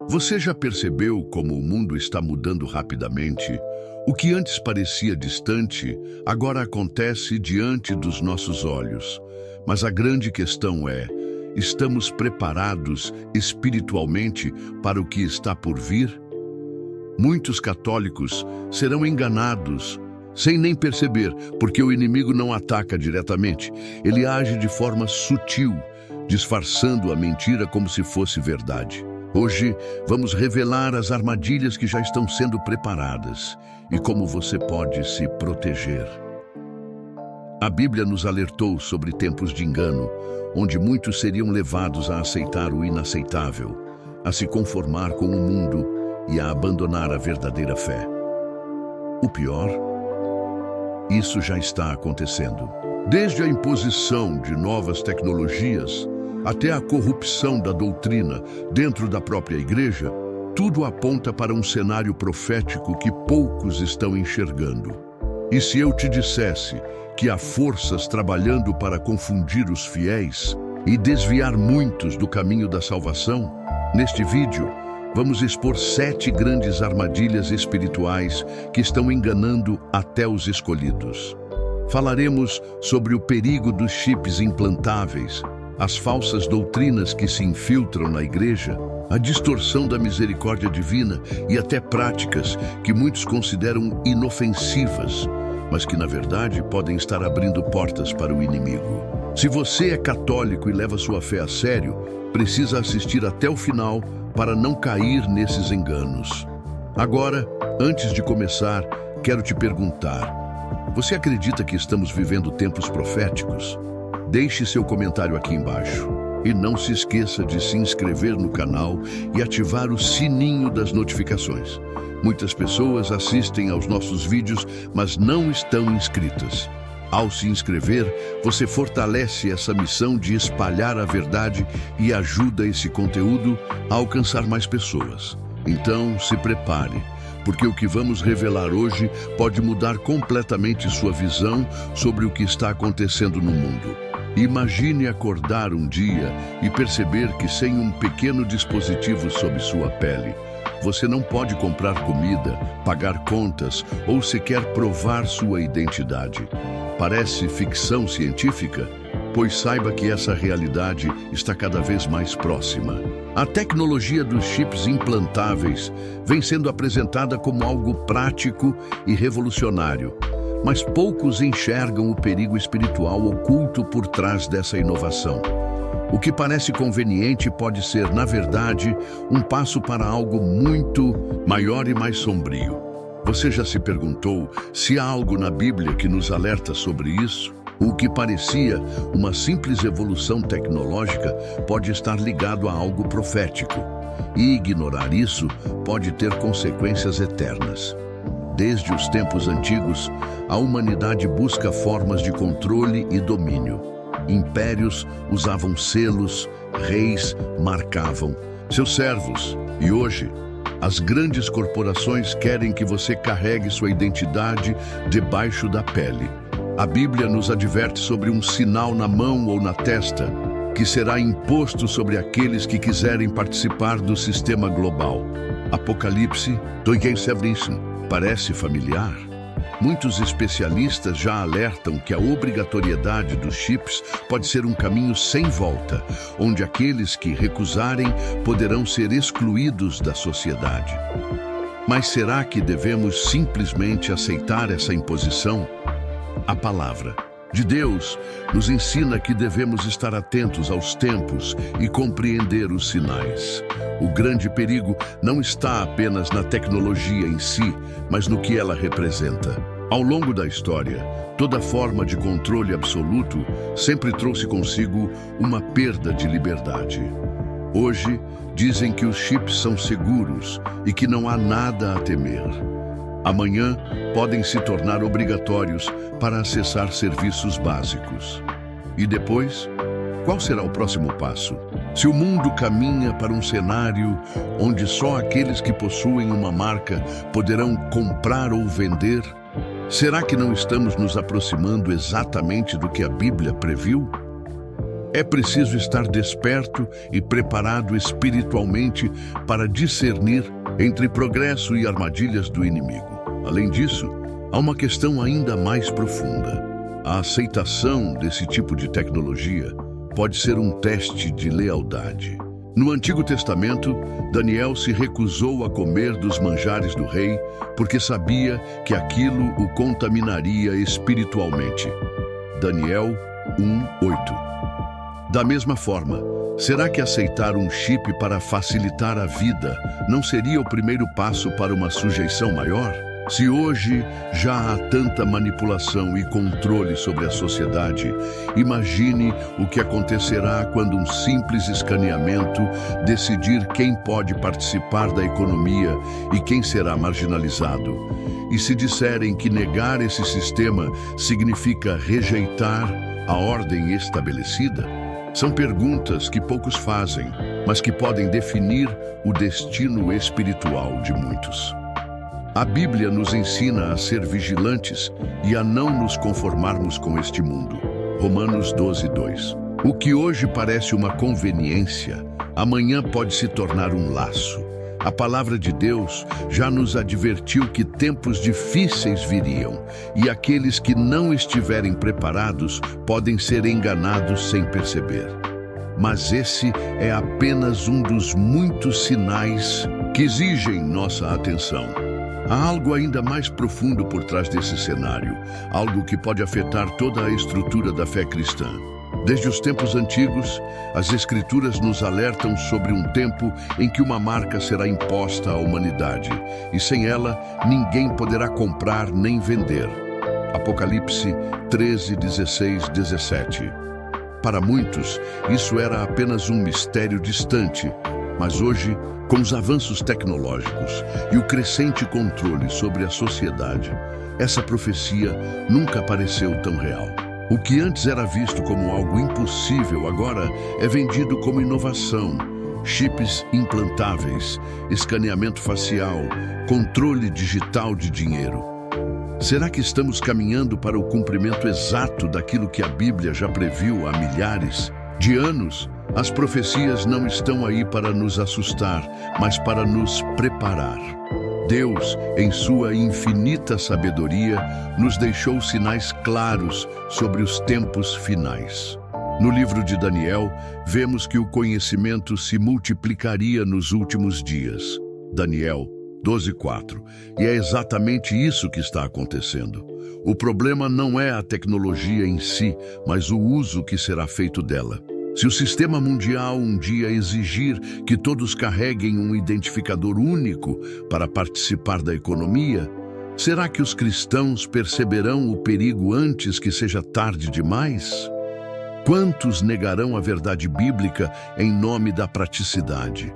Você já percebeu como o mundo está mudando rapidamente? O que antes parecia distante, agora acontece diante dos nossos olhos. Mas a grande questão é: estamos preparados espiritualmente para o que está por vir? Muitos católicos serão enganados sem nem perceber, porque o inimigo não ataca diretamente. Ele age de forma sutil, disfarçando a mentira como se fosse verdade. Hoje, vamos revelar as armadilhas que já estão sendo preparadas e como você pode se proteger. A Bíblia nos alertou sobre tempos de engano, onde muitos seriam levados a aceitar o inaceitável, a se conformar com o mundo e a abandonar a verdadeira fé. O pior? Isso já está acontecendo. Desde a imposição de novas tecnologias até a corrupção da doutrina dentro da própria igreja, tudo aponta para um cenário profético que poucos estão enxergando. E se eu te dissesse que há forças trabalhando para confundir os fiéis e desviar muitos do caminho da salvação? Neste vídeo, vamos expor 7 grandes armadilhas espirituais que estão enganando até os escolhidos. Falaremos sobre o perigo dos chips implantáveis, as falsas doutrinas que se infiltram na igreja, a distorção da misericórdia divina e até práticas que muitos consideram inofensivas, mas que na verdade podem estar abrindo portas para o inimigo. Se você é católico e leva sua fé a sério, precisa assistir até o final para não cair nesses enganos. Agora, antes de começar, quero te perguntar: você acredita que estamos vivendo tempos proféticos? Deixe seu comentário aqui embaixo. E não se esqueça de se inscrever no canal e ativar o sininho das notificações. Muitas pessoas assistem aos nossos vídeos, mas não estão inscritas. Ao se inscrever, você fortalece essa missão de espalhar a verdade e ajuda esse conteúdo a alcançar mais pessoas. Então, se prepare, porque o que vamos revelar hoje pode mudar completamente sua visão sobre o que está acontecendo no mundo. Imagine acordar um dia e perceber que sem um pequeno dispositivo sob sua pele, você não pode comprar comida, pagar contas ou sequer provar sua identidade. Parece ficção científica? Pois saiba que essa realidade está cada vez mais próxima. A tecnologia dos chips implantáveis vem sendo apresentada como algo prático e revolucionário, mas poucos enxergam o perigo espiritual oculto por trás dessa inovação. O que parece conveniente pode ser, na verdade, um passo para algo muito maior e mais sombrio. Você já se perguntou se há algo na Bíblia que nos alerta sobre isso? O que parecia uma simples evolução tecnológica pode estar ligado a algo profético, e ignorar isso pode ter consequências eternas. Desde os tempos antigos, a humanidade busca formas de controle e domínio. Impérios usavam selos, reis marcavam seus servos. E hoje, as grandes corporações querem que você carregue sua identidade debaixo da pele. A Bíblia nos adverte sobre um sinal na mão ou na testa que será imposto sobre aqueles que quiserem participar do sistema global. Apocalipse 2:7. Parece familiar? Muitos especialistas já alertam que a obrigatoriedade dos chips pode ser um caminho sem volta, onde aqueles que recusarem poderão ser excluídos da sociedade. Mas será que devemos simplesmente aceitar essa imposição? A palavra de Deus nos ensina que devemos estar atentos aos tempos e compreender os sinais. O grande perigo não está apenas na tecnologia em si, mas no que ela representa. Ao longo da história, toda forma de controle absoluto sempre trouxe consigo uma perda de liberdade. Hoje, dizem que os chips são seguros e que não há nada a temer. Amanhã, podem se tornar obrigatórios para acessar serviços básicos. E depois, qual será o próximo passo? Se o mundo caminha para um cenário onde só aqueles que possuem uma marca poderão comprar ou vender, será que não estamos nos aproximando exatamente do que a Bíblia previu? É preciso estar desperto e preparado espiritualmente para discernir entre progresso e armadilhas do inimigo. Além disso, há uma questão ainda mais profunda. A aceitação desse tipo de tecnologia pode ser um teste de lealdade. No Antigo Testamento, Daniel se recusou a comer dos manjares do rei porque sabia que aquilo o contaminaria espiritualmente. Daniel 1:8. Da mesma forma, será que aceitar um chip para facilitar a vida não seria o primeiro passo para uma sujeição maior? Se hoje já há tanta manipulação e controle sobre a sociedade, imagine o que acontecerá quando um simples escaneamento decidir quem pode participar da economia e quem será marginalizado. E se disserem que negar esse sistema significa rejeitar a ordem estabelecida? São perguntas que poucos fazem, mas que podem definir o destino espiritual de muitos. A Bíblia nos ensina a ser vigilantes e a não nos conformarmos com este mundo. Romanos 12:2. O que hoje parece uma conveniência, amanhã pode se tornar um laço. A palavra de Deus já nos advertiu que tempos difíceis viriam e aqueles que não estiverem preparados podem ser enganados sem perceber. Mas esse é apenas um dos muitos sinais que exigem nossa atenção. Há algo ainda mais profundo por trás desse cenário, algo que pode afetar toda a estrutura da fé cristã. Desde os tempos antigos, as Escrituras nos alertam sobre um tempo em que uma marca será imposta à humanidade, e sem ela, ninguém poderá comprar nem vender. Apocalipse 13, 16, 17. Para muitos, isso era apenas um mistério distante, mas hoje, com os avanços tecnológicos e o crescente controle sobre a sociedade, essa profecia nunca pareceu tão real. O que antes era visto como algo impossível agora é vendido como inovação. Chips implantáveis, escaneamento facial, controle digital de dinheiro. Será que estamos caminhando para o cumprimento exato daquilo que a Bíblia já previu há milhares de anos? As profecias não estão aí para nos assustar, mas para nos preparar. Deus, em sua infinita sabedoria, nos deixou sinais claros sobre os tempos finais. No livro de Daniel, vemos que o conhecimento se multiplicaria nos últimos dias. Daniel 12:4. E é exatamente isso que está acontecendo. O problema não é a tecnologia em si, mas o uso que será feito dela. Se o sistema mundial um dia exigir que todos carreguem um identificador único para participar da economia, será que os cristãos perceberão o perigo antes que seja tarde demais? Quantos negarão a verdade bíblica em nome da praticidade?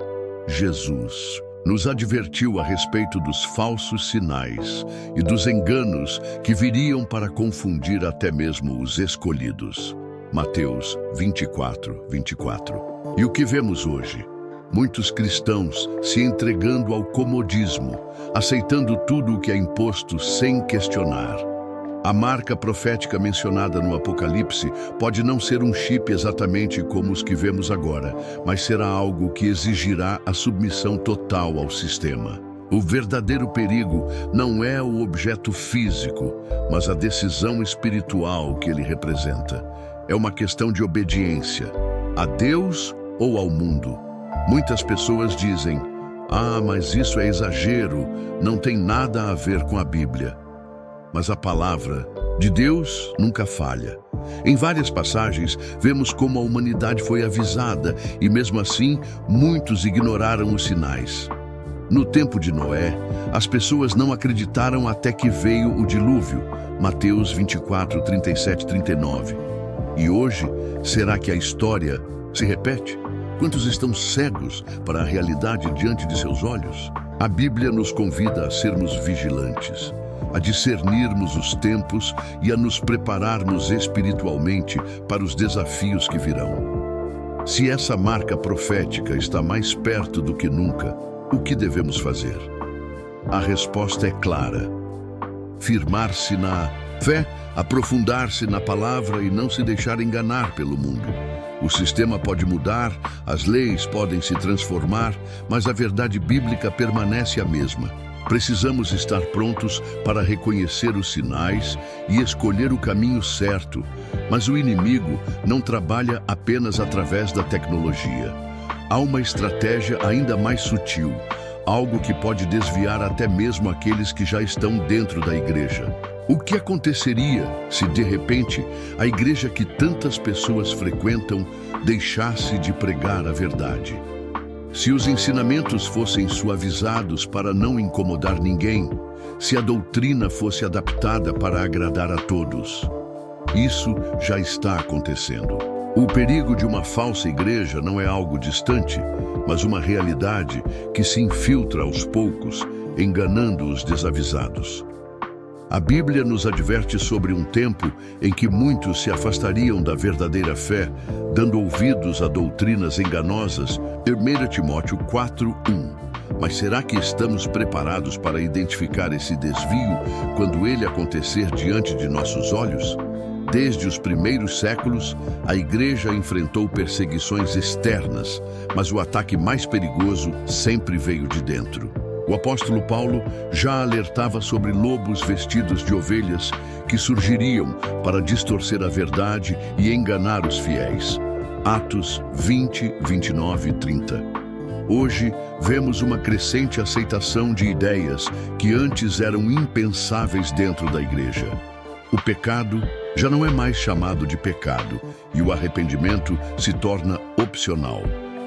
Jesus nos advertiu a respeito dos falsos sinais e dos enganos que viriam para confundir até mesmo os escolhidos. Mateus 24:24. E o que vemos hoje? Muitos cristãos se entregando ao comodismo, aceitando tudo o que é imposto sem questionar. A marca profética mencionada no Apocalipse pode não ser um chip exatamente como os que vemos agora, mas será algo que exigirá a submissão total ao sistema. O verdadeiro perigo não é o objeto físico, mas a decisão espiritual que ele representa. É uma questão de obediência, a Deus ou ao mundo. Muitas pessoas dizem, mas isso é exagero, não tem nada a ver com a Bíblia. Mas a palavra de Deus nunca falha. Em várias passagens, vemos como a humanidade foi avisada e, mesmo assim, muitos ignoraram os sinais. No tempo de Noé, as pessoas não acreditaram até que veio o dilúvio. Mateus 24, 37, 39. E hoje, será que a história se repete? Quantos estão cegos para a realidade diante de seus olhos? A Bíblia nos convida a sermos vigilantes, a discernirmos os tempos e a nos prepararmos espiritualmente para os desafios que virão. Se essa marca profética está mais perto do que nunca, o que devemos fazer? A resposta é clara. Firmar-se na fé aprofundar-se na palavra e não se deixar enganar pelo mundo. O sistema pode mudar, as leis podem se transformar, mas a verdade bíblica permanece a mesma. Precisamos estar prontos para reconhecer os sinais e escolher o caminho certo, mas o inimigo não trabalha apenas através da tecnologia. Há uma estratégia ainda mais sutil, algo que pode desviar até mesmo aqueles que já estão dentro da igreja. O que aconteceria se, de repente, a igreja que tantas pessoas frequentam deixasse de pregar a verdade? Se os ensinamentos fossem suavizados para não incomodar ninguém, se a doutrina fosse adaptada para agradar a todos. Isso já está acontecendo. O perigo de uma falsa igreja não é algo distante, mas uma realidade que se infiltra aos poucos, enganando os desavisados. A Bíblia nos adverte sobre um tempo em que muitos se afastariam da verdadeira fé, dando ouvidos a doutrinas enganosas. 1 Timóteo 4:1. Mas será que estamos preparados para identificar esse desvio quando ele acontecer diante de nossos olhos? Desde os primeiros séculos, a igreja enfrentou perseguições externas, mas o ataque mais perigoso sempre veio de dentro. O apóstolo Paulo já alertava sobre lobos vestidos de ovelhas que surgiriam para distorcer a verdade e enganar os fiéis. Atos 20, 29 e 30. Hoje, vemos uma crescente aceitação de ideias que antes eram impensáveis dentro da igreja. O pecado já não é mais chamado de pecado e o arrependimento se torna opcional.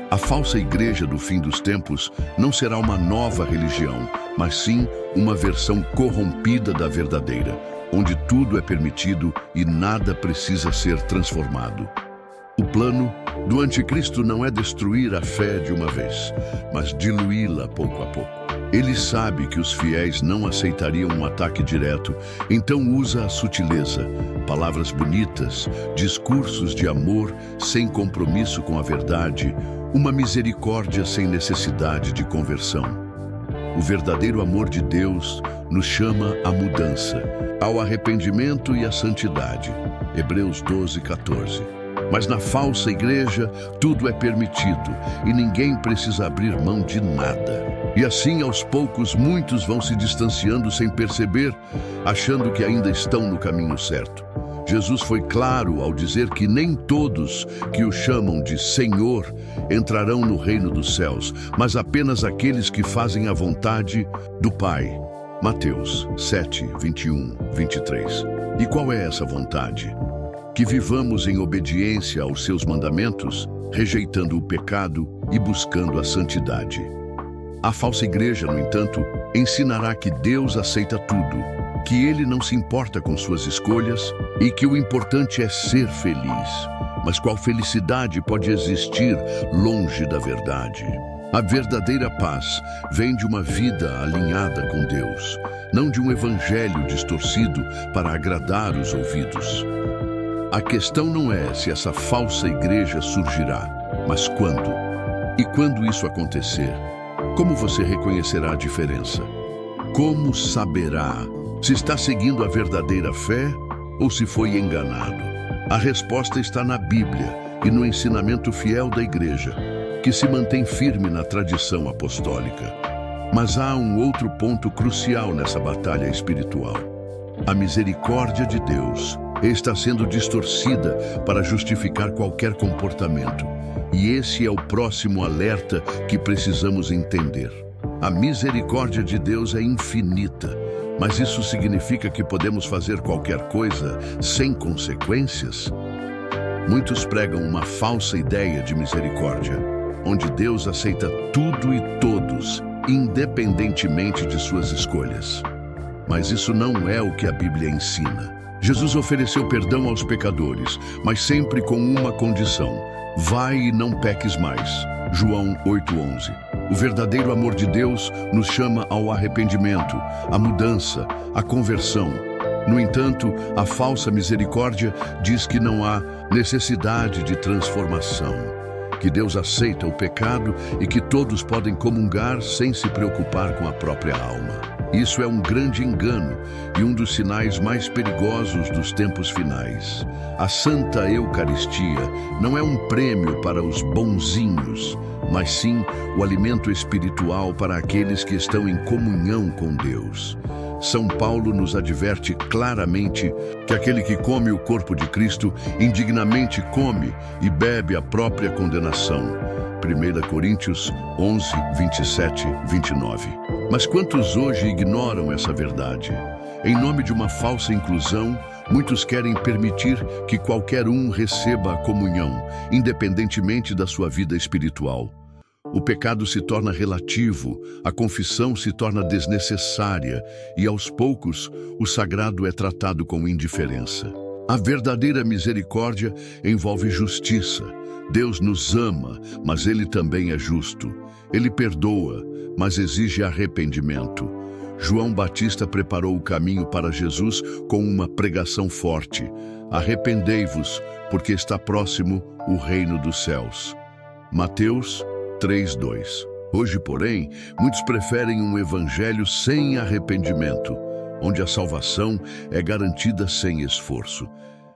A falsa igreja do fim dos tempos não será uma nova religião, mas sim uma versão corrompida da verdadeira, onde tudo é permitido e nada precisa ser transformado. O plano do anticristo não é destruir a fé de uma vez, mas diluí-la pouco a pouco. Ele sabe que os fiéis não aceitariam um ataque direto, então usa a sutileza, palavras bonitas, discursos de amor sem compromisso com a verdade, uma misericórdia sem necessidade de conversão. O verdadeiro amor de Deus nos chama à mudança, ao arrependimento e à santidade. Hebreus 12:14. Mas na falsa igreja, tudo é permitido e ninguém precisa abrir mão de nada. E assim, aos poucos, muitos vão se distanciando sem perceber, achando que ainda estão no caminho certo. Jesus foi claro ao dizer que nem todos que o chamam de Senhor entrarão no reino dos céus, mas apenas aqueles que fazem a vontade do Pai. Mateus 7, 21, 23. E qual é essa vontade? Que vivamos em obediência aos seus mandamentos, rejeitando o pecado e buscando a santidade. A falsa igreja, no entanto, ensinará que Deus aceita tudo, que Ele não se importa com suas escolhas e que o importante é ser feliz. Mas qual felicidade pode existir longe da verdade? A verdadeira paz vem de uma vida alinhada com Deus, não de um evangelho distorcido para agradar os ouvidos. A questão não é se essa falsa igreja surgirá, mas quando. E quando isso acontecer, como você reconhecerá a diferença? Como saberá se está seguindo a verdadeira fé ou se foi enganado? A resposta está na Bíblia e no ensinamento fiel da igreja, que se mantém firme na tradição apostólica. Mas há um outro ponto crucial nessa batalha espiritual. A misericórdia de Deus está sendo distorcida para justificar qualquer comportamento. E esse é o próximo alerta que precisamos entender. A misericórdia de Deus é infinita, mas isso significa que podemos fazer qualquer coisa sem consequências? Muitos pregam uma falsa ideia de misericórdia, onde Deus aceita tudo e todos, independentemente de suas escolhas. Mas isso não é o que a Bíblia ensina. Jesus ofereceu perdão aos pecadores, mas sempre com uma condição: vai e não peques mais. João 8:11. O verdadeiro amor de Deus nos chama ao arrependimento, à mudança, à conversão. No entanto, a falsa misericórdia diz que não há necessidade de transformação. que Deus aceita o pecado e que todos podem comungar sem se preocupar com a própria alma. Isso é um grande engano e um dos sinais mais perigosos dos tempos finais. A Santa Eucaristia não é um prêmio para os bonzinhos, mas sim o alimento espiritual para aqueles que estão em comunhão com Deus. São Paulo nos adverte claramente que aquele que come o corpo de Cristo indignamente come e bebe a própria condenação. 1 Coríntios 11, 27, 29. Mas quantos hoje ignoram essa verdade? Em nome de uma falsa inclusão, muitos querem permitir que qualquer um receba a comunhão, independentemente da sua vida espiritual. O pecado se torna relativo, a confissão se torna desnecessária e, aos poucos, o sagrado é tratado com indiferença. A verdadeira misericórdia envolve justiça. Deus nos ama, mas Ele também é justo. Ele perdoa, mas exige arrependimento. João Batista preparou o caminho para Jesus com uma pregação forte. Arrependei-vos, porque está próximo o reino dos céus. Mateus 3:2. Hoje, porém, muitos preferem um evangelho sem arrependimento, onde a salvação é garantida sem esforço.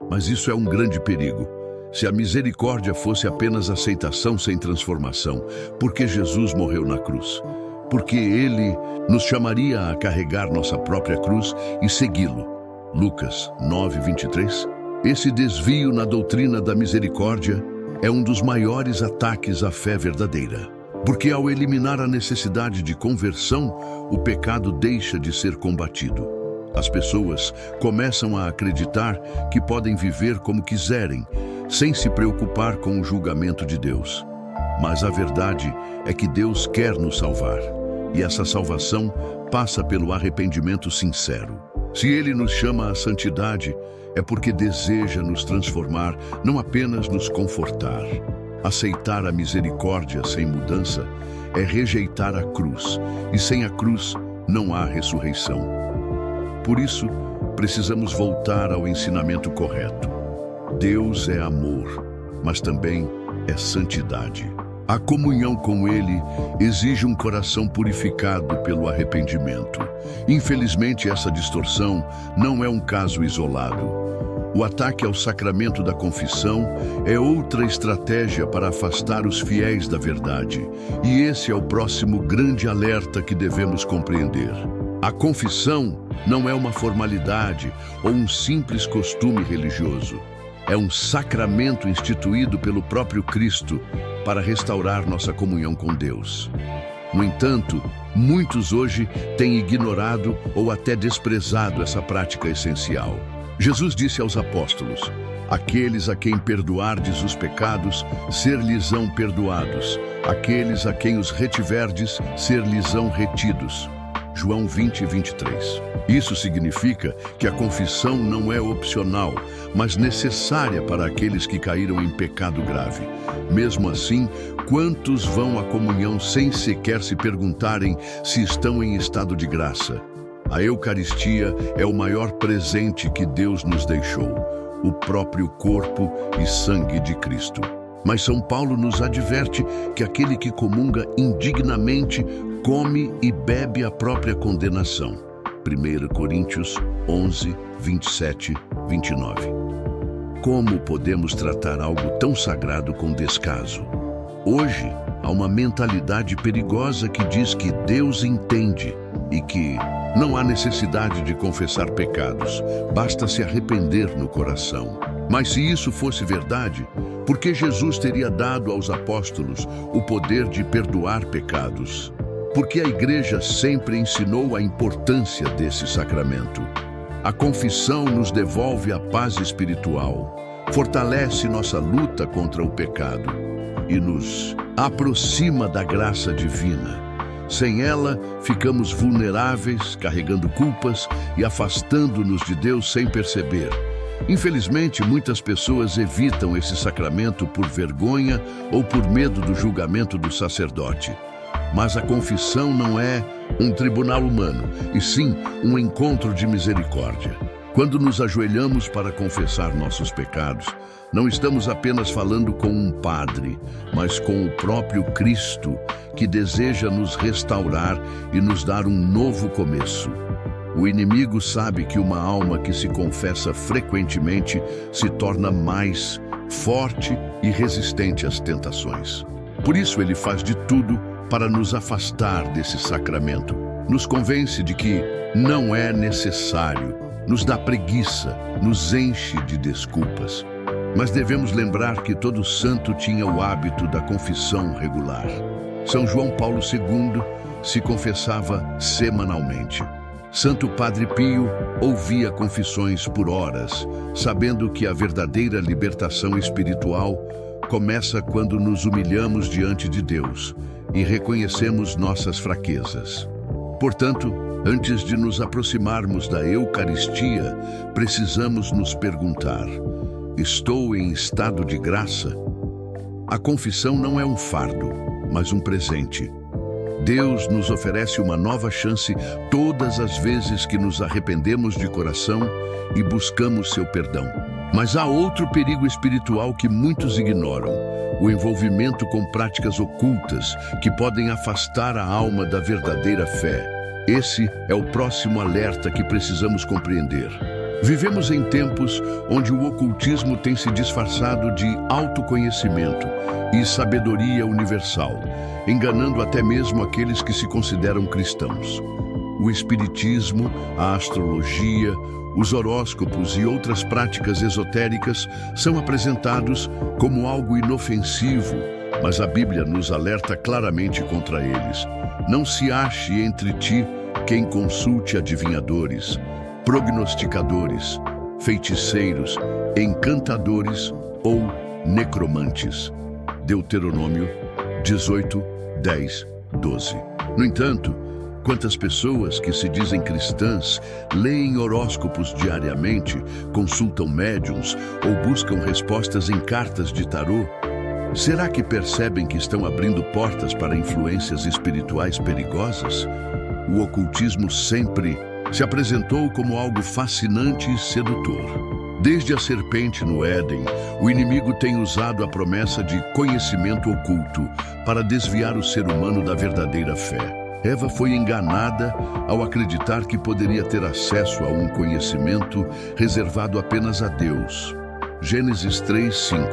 Mas isso é um grande perigo. Se a misericórdia fosse apenas aceitação sem transformação, por que Jesus morreu na cruz? Porque Ele nos chamaria a carregar nossa própria cruz e segui-lo. Lucas 9:23. Esse desvio na doutrina da misericórdia é um dos maiores ataques à fé verdadeira. Porque ao eliminar a necessidade de conversão, o pecado deixa de ser combatido. As pessoas começam a acreditar que podem viver como quiserem, sem se preocupar com o julgamento de Deus. Mas a verdade é que Deus quer nos salvar, e essa salvação passa pelo arrependimento sincero. Se Ele nos chama à santidade, é porque deseja nos transformar, não apenas nos confortar. Aceitar a misericórdia sem mudança é rejeitar a cruz, e sem a cruz não há ressurreição. Por isso, precisamos voltar ao ensinamento correto. Deus é amor, mas também é santidade. A comunhão com Ele exige um coração purificado pelo arrependimento. Infelizmente, essa distorção não é um caso isolado. O ataque ao sacramento da confissão é outra estratégia para afastar os fiéis da verdade. E esse é o próximo grande alerta que devemos compreender. A confissão não é uma formalidade ou um simples costume religioso. É um sacramento instituído pelo próprio Cristo para restaurar nossa comunhão com Deus. No entanto, muitos hoje têm ignorado ou até desprezado essa prática essencial. Jesus disse aos apóstolos: aqueles a quem perdoardes os pecados, ser-lhes-ão perdoados. Aqueles a quem os retiverdes, ser-lhes-ão retidos. João 20, 23. Isso significa que a confissão não é opcional, mas necessária para aqueles que caíram em pecado grave. Mesmo assim, quantos vão à comunhão sem sequer se perguntarem se estão em estado de graça? A Eucaristia é o maior presente que Deus nos deixou, o próprio corpo e sangue de Cristo. Mas São Paulo nos adverte que aquele que comunga indignamente come e bebe a própria condenação. 1 Coríntios 11, 27, 29. Como podemos tratar algo tão sagrado com descaso? Hoje, há uma mentalidade perigosa que diz que Deus entende e que não há necessidade de confessar pecados, basta se arrepender no coração. Mas se isso fosse verdade, por que Jesus teria dado aos apóstolos o poder de perdoar pecados? Porque a Igreja sempre ensinou a importância desse sacramento. A confissão nos devolve a paz espiritual, fortalece nossa luta contra o pecado e nos aproxima da graça divina. Sem ela, ficamos vulneráveis, carregando culpas e afastando-nos de Deus sem perceber. Infelizmente, muitas pessoas evitam esse sacramento por vergonha ou por medo do julgamento do sacerdote. Mas a confissão não é um tribunal humano, e sim um encontro de misericórdia. Quando nos ajoelhamos para confessar nossos pecados, Não estamos apenas falando com um padre, mas com o próprio Cristo, que deseja nos restaurar e nos dar um novo começo. O inimigo sabe que uma alma que se confessa frequentemente se torna mais forte e resistente às tentações. Por isso ele faz de tudo para nos afastar desse sacramento. Nos convence de que não é necessário, nos dá preguiça, nos enche de desculpas. Mas devemos lembrar que todo santo tinha o hábito da confissão regular. São João Paulo II se confessava semanalmente. Santo Padre Pio ouvia confissões por horas, sabendo que a verdadeira libertação espiritual começa quando nos humilhamos diante de Deus e reconhecemos nossas fraquezas. Portanto, antes de nos aproximarmos da Eucaristia, precisamos nos perguntar: estou em estado de graça? A confissão não é um fardo, mas um presente. Deus nos oferece uma nova chance todas as vezes que nos arrependemos de coração e buscamos seu perdão. Mas há outro perigo espiritual que muitos ignoram: o envolvimento com práticas ocultas que podem afastar a alma da verdadeira fé. Esse é o próximo alerta que precisamos compreender. Vivemos em tempos onde o ocultismo tem se disfarçado de autoconhecimento e sabedoria universal, enganando até mesmo aqueles que se consideram cristãos. O espiritismo, a astrologia, os horóscopos e outras práticas esotéricas são apresentados como algo inofensivo, mas a Bíblia nos alerta claramente contra eles. Não se ache entre ti quem consulte adivinhadores, prognosticadores, feiticeiros, encantadores ou necromantes. Deuteronômio 18, 10, 12. No entanto, quantas pessoas que se dizem cristãs leem horóscopos diariamente, consultam médiuns ou buscam respostas em cartas de tarô? Será que percebem que estão abrindo portas para influências espirituais perigosas? O ocultismo sempre se apresentou como algo fascinante e sedutor. Desde a serpente no Éden, o inimigo tem usado a promessa de conhecimento oculto para desviar o ser humano da verdadeira fé. Eva foi enganada ao acreditar que poderia ter acesso a um conhecimento reservado apenas a Deus. Gênesis 3:5.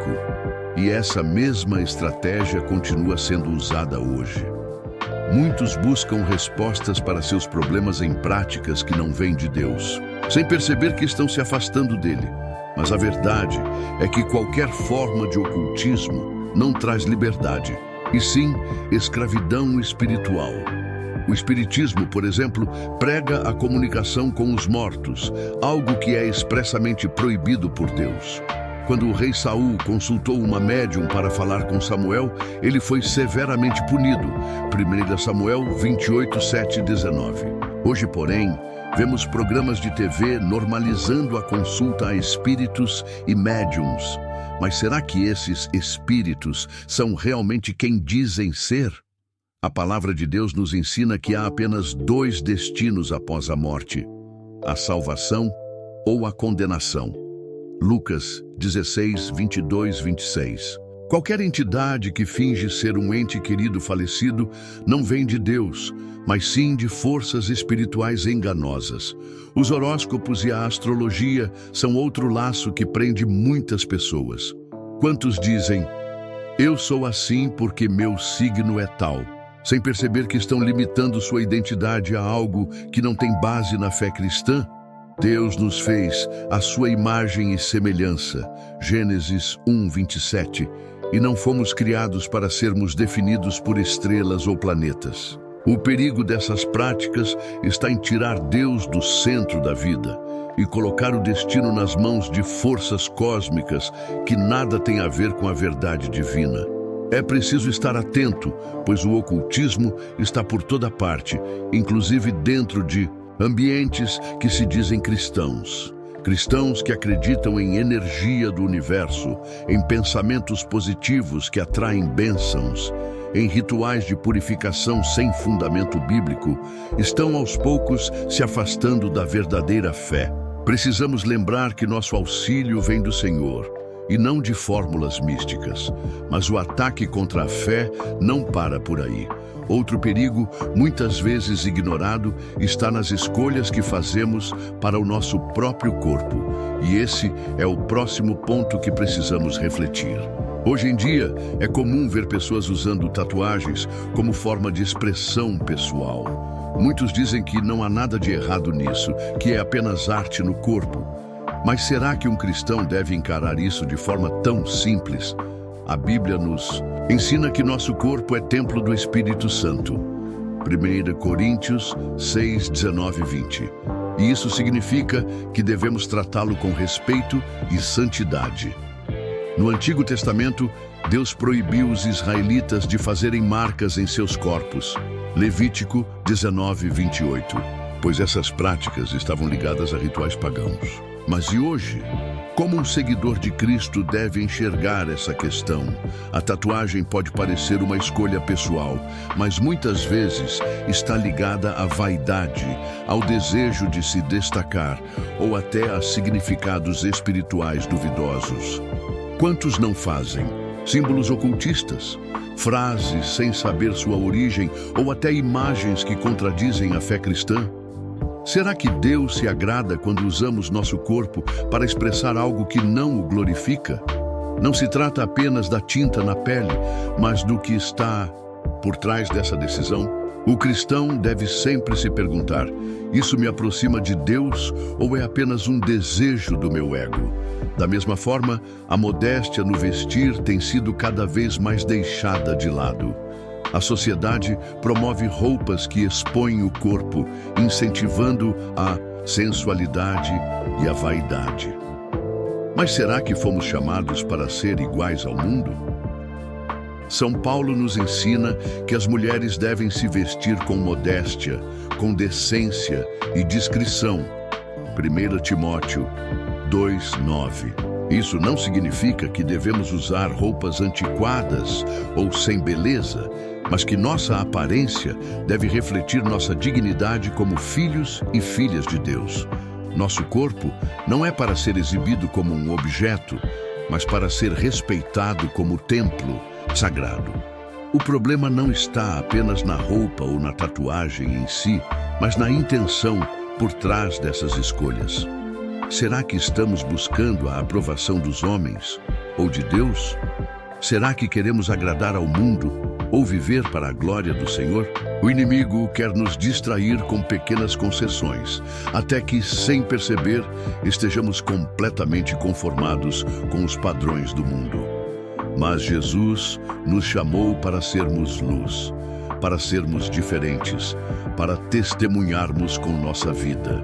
E essa mesma estratégia continua sendo usada hoje. Muitos buscam respostas para seus problemas em práticas que não vêm de Deus, sem perceber que estão se afastando dele. Mas a verdade é que qualquer forma de ocultismo não traz liberdade, e sim escravidão espiritual. O espiritismo, por exemplo, prega a comunicação com os mortos, algo que é expressamente proibido por Deus. Quando o rei Saul consultou uma médium para falar com Samuel, ele foi severamente punido. 1 Samuel 28, 7 e 19. Hoje, porém, vemos programas de TV normalizando a consulta a espíritos e médiums. Mas será que esses espíritos são realmente quem dizem ser? A palavra de Deus nos ensina que há apenas dois destinos após a morte: a salvação ou a condenação. Lucas 16, 22, 26. Qualquer entidade que finge ser um ente querido falecido não vem de Deus, mas sim de forças espirituais enganosas. Os horóscopos e a astrologia são outro laço que prende muitas pessoas. Quantos dizem: eu sou assim porque meu signo é tal, sem perceber que estão limitando sua identidade a algo que não tem base na fé cristã? Deus nos fez à sua imagem e semelhança, Gênesis 1, 27, e não fomos criados para sermos definidos por estrelas ou planetas. O perigo dessas práticas está em tirar Deus do centro da vida e colocar o destino nas mãos de forças cósmicas que nada têm a ver com a verdade divina. É preciso estar atento, pois o ocultismo está por toda parte, inclusive dentro de ambientes que se dizem cristãos. Cristãos que acreditam em energia do universo, em pensamentos positivos que atraem bênçãos, em rituais de purificação sem fundamento bíblico, estão aos poucos se afastando da verdadeira fé. Precisamos lembrar que nosso auxílio vem do Senhor e não de fórmulas místicas. Mas o ataque contra a fé não para por aí. Outro perigo, muitas vezes ignorado, está nas escolhas que fazemos para o nosso próprio corpo. E esse é o próximo ponto que precisamos refletir. Hoje em dia, é comum ver pessoas usando tatuagens como forma de expressão pessoal. Muitos dizem que não há nada de errado nisso, que é apenas arte no corpo. Mas será que um cristão deve encarar isso de forma tão simples? A Bíblia nos ensina que nosso corpo é templo do Espírito Santo. 1 Coríntios 6, 19 e 20. E isso significa que devemos tratá-lo com respeito e santidade. No Antigo Testamento, Deus proibiu os israelitas de fazerem marcas em seus corpos. Levítico 19, 28. Pois essas práticas estavam ligadas a rituais pagãos. Mas e hoje? Como um seguidor de Cristo deve enxergar essa questão? A tatuagem pode parecer uma escolha pessoal, mas muitas vezes está ligada à vaidade, ao desejo de se destacar ou até a significados espirituais duvidosos. Quantos não fazem? Símbolos ocultistas, frases sem saber sua origem ou até imagens que contradizem a fé cristã? Será que Deus se agrada quando usamos nosso corpo para expressar algo que não o glorifica? Não se trata apenas da tinta na pele, mas do que está por trás dessa decisão. O cristão deve sempre se perguntar: isso me aproxima de Deus ou é apenas um desejo do meu ego? Da mesma forma, a modéstia no vestir tem sido cada vez mais deixada de lado. A sociedade promove roupas que expõem o corpo, incentivando a sensualidade e a vaidade. Mas será que fomos chamados para ser iguais ao mundo? São Paulo nos ensina que as mulheres devem se vestir com modéstia, com decência e discrição. 1 Timóteo 2:9. Isso não significa que devemos usar roupas antiquadas ou sem beleza, mas que nossa aparência deve refletir nossa dignidade como filhos e filhas de Deus. Nosso corpo não é para ser exibido como um objeto, mas para ser respeitado como templo sagrado. O problema não está apenas na roupa ou na tatuagem em si, mas na intenção por trás dessas escolhas. Será que estamos buscando a aprovação dos homens ou de Deus? Será que queremos agradar ao mundo ou viver para a glória do Senhor? O inimigo quer nos distrair com pequenas concessões, até que, sem perceber, estejamos completamente conformados com os padrões do mundo. Mas Jesus nos chamou para sermos luz, para sermos diferentes, para testemunharmos com nossa vida.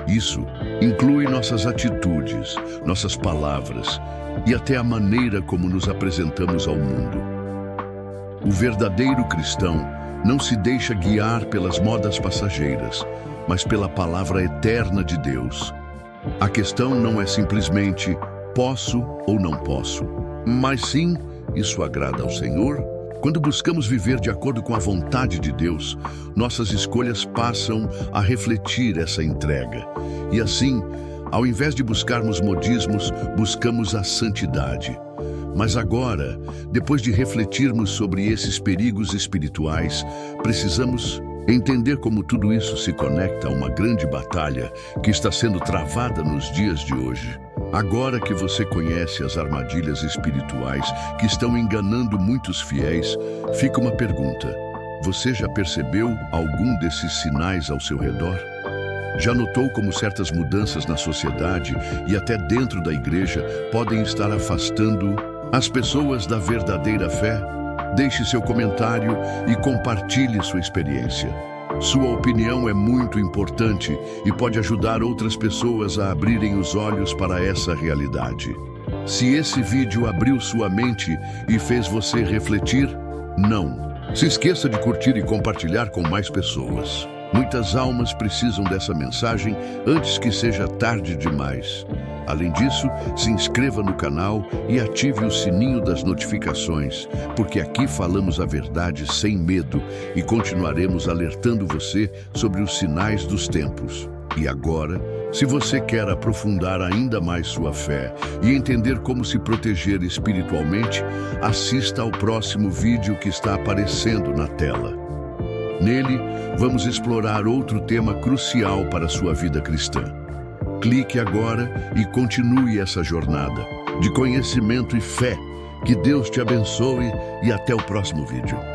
Isso inclui nossas atitudes, nossas palavras e até a maneira como nos apresentamos ao mundo. O verdadeiro cristão não se deixa guiar pelas modas passageiras, mas pela palavra eterna de Deus. A questão não é simplesmente posso ou não posso, mas sim, isso agrada ao Senhor? Quando buscamos viver de acordo com a vontade de Deus, nossas escolhas passam a refletir essa entrega. E assim, ao invés de buscarmos modismos, buscamos a santidade. Mas agora, depois de refletirmos sobre esses perigos espirituais, precisamos entender como tudo isso se conecta a uma grande batalha que está sendo travada nos dias de hoje. Agora que você conhece as armadilhas espirituais que estão enganando muitos fiéis, fica uma pergunta: você já percebeu algum desses sinais ao seu redor? Já notou como certas mudanças na sociedade e até dentro da igreja podem estar afastando as pessoas da verdadeira fé? Deixe seu comentário e compartilhe sua experiência. Sua opinião é muito importante e pode ajudar outras pessoas a abrirem os olhos para essa realidade. Se esse vídeo abriu sua mente e fez você refletir, não se esqueça de curtir e compartilhar com mais pessoas. Muitas almas precisam dessa mensagem antes que seja tarde demais. Além disso, se inscreva no canal e ative o sininho das notificações, porque aqui falamos a verdade sem medo e continuaremos alertando você sobre os sinais dos tempos. E agora, se você quer aprofundar ainda mais sua fé e entender como se proteger espiritualmente, assista ao próximo vídeo que está aparecendo na tela. Nele, vamos explorar outro tema crucial para a sua vida cristã. Clique agora e continue essa jornada de conhecimento e fé. Que Deus te abençoe e até o próximo vídeo.